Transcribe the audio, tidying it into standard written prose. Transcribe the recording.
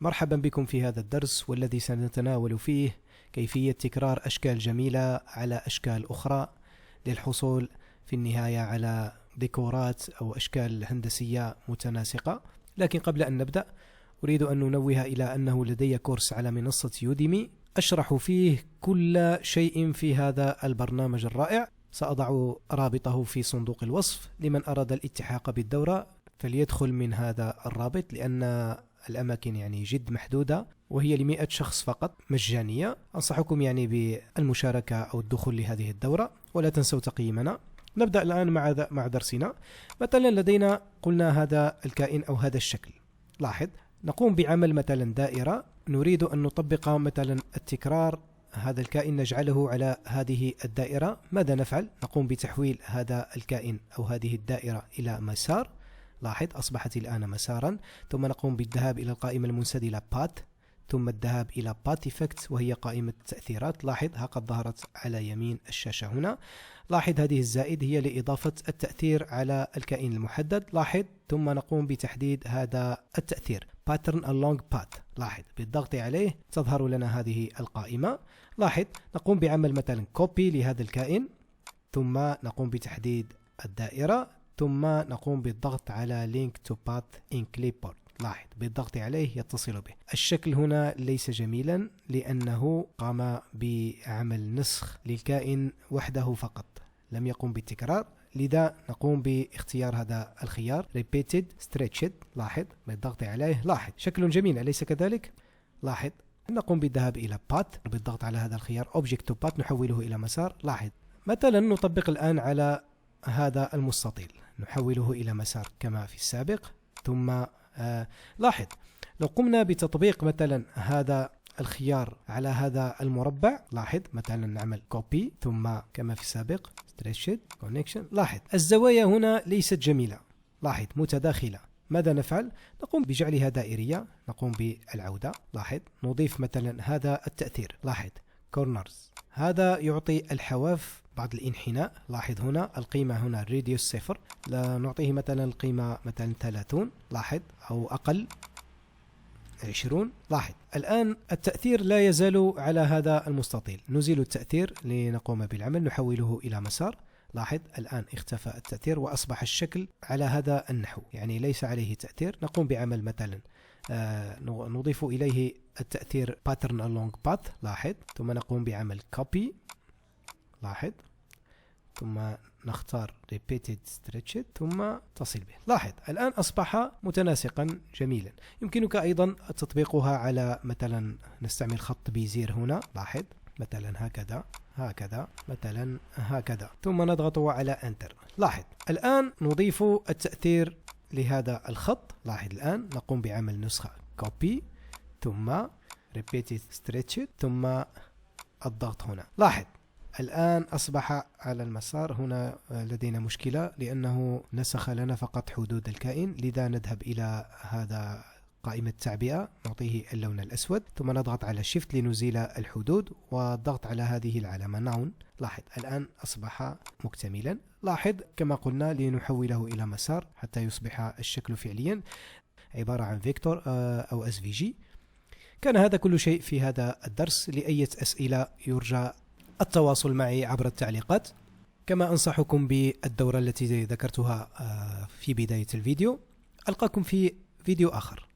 مرحبا بكم في هذا الدرس، والذي سنتناول فيه كيفية تكرار أشكال جميلة على أشكال أخرى للحصول في النهاية على ديكورات أو أشكال هندسية متناسقة. لكن قبل أن نبدأ أريد أن ننوه إلى أنه لدي كورس على منصة يوديمي أشرح فيه كل شيء في هذا البرنامج الرائع. سأضع رابطه في صندوق الوصف لمن أراد الالتحاق بالدورة، فليدخل من هذا الرابط، لأن الأماكن جد محدودة وهي ل100 شخص فقط مجانية. أنصحكم بالمشاركة أو الدخول لهذه الدورة، ولا تنسوا تقييمنا. نبدأ الآن مع درسنا. مثلا لدينا قلنا هذا الكائن أو هذا الشكل. لاحظ نقوم بعمل مثلا دائرة، نريد أن نطبق مثلا التكرار. هذا الكائن نجعله على هذه الدائرة. ماذا نفعل؟ نقوم بتحويل هذا الكائن أو هذه الدائرة إلى مسار. لاحظ أصبحت الآن مسارا. ثم نقوم بالذهاب إلى القائمة المنسدلة Path، ثم الذهاب إلى Path Effect وهي قائمة التأثيرات. لاحظ ها قد ظهرت على يمين الشاشة هنا. لاحظ هذه الزائد هي لإضافة التأثير على الكائن المحدد. لاحظ ثم نقوم بتحديد هذا التأثير Pattern Along Path. لاحظ بالضغط عليه تظهر لنا هذه القائمة. لاحظ نقوم بعمل مثلا Copy لهذا الكائن، ثم نقوم بتحديد الدائرة، ثم نقوم بالضغط على Link to Path in Clipboard. لاحظ بالضغط عليه يتصل به. الشكل هنا ليس جميلا لأنه قام بعمل نسخ للكائن وحده فقط، لم يقم بالتكرار. لذا نقوم باختيار هذا الخيار Repeated Stretched. لاحظ بالضغط عليه. لاحظ شكل جميل أليس كذلك؟ لاحظ نقوم بالذهاب إلى Path بالضغط على هذا الخيار Object to Path، نحوله إلى مسار. لاحظ مثلا نطبق الآن على هذا المستطيل، نحوله إلى مسار كما في السابق. ثم لاحظ لو قمنا بتطبيق مثلا هذا الخيار على هذا المربع، لاحظ مثلا نعمل Copy ثم كما في السابق Stretched Connection. لاحظ الزوايا هنا ليست جميلة، لاحظ متداخلة. ماذا نفعل؟ نقوم بجعلها دائرية، نقوم بالعودة. لاحظ نضيف مثلا هذا التأثير. لاحظ Corners، هذا يعطي الحواف بعض الانحناء. لاحظ هنا القيمة هنا راديوس 0، لا نعطيه مثلا القيمة مثلا 30. لاحظ أو أقل 20. لاحظ الآن التأثير لا يزال على هذا المستطيل. نزيل التأثير لنقوم بالعمل، نحوله إلى مسار. لاحظ الآن اختفى التأثير وأصبح الشكل على هذا النحو، ليس عليه تأثير. نقوم بعمل مثلا نضيف إليه التأثير Pattern Along Path. لاحظ ثم نقوم بعمل Copy. لاحظ ثم نختار Repeated Stretched ثم تصل به. لاحظ الآن أصبح متناسقا جميلا. يمكنك أيضا تطبيقها على مثلا نستعمل خط بيزير هنا. لاحظ مثلا هكذا هكذا مثلا هكذا، ثم نضغط على Enter. لاحظ الآن نضيف التأثير لهذا الخط. لاحظ الآن نقوم بعمل نسخة Copy ثم Repeated Stretched ثم الضغط هنا. لاحظ الآن أصبح على المسار. هنا لدينا مشكلة لأنه نسخ لنا فقط حدود الكائن، لذا نذهب إلى هذا قائمة التعبئة، نعطيه اللون الأسود، ثم نضغط على Shift لنزيل الحدود، والضغط على هذه العلامة Noun. لاحظ الآن أصبح مكتملا. لاحظ كما قلنا لنحوله إلى مسار حتى يصبح الشكل فعليا عبارة عن فيكتور أو SVG. كان هذا كل شيء في هذا الدرس. لأي أسئلة يرجى التواصل معي عبر التعليقات. كما أنصحكم بالدورة التي ذكرتها في بداية الفيديو. ألقاكم في فيديو آخر.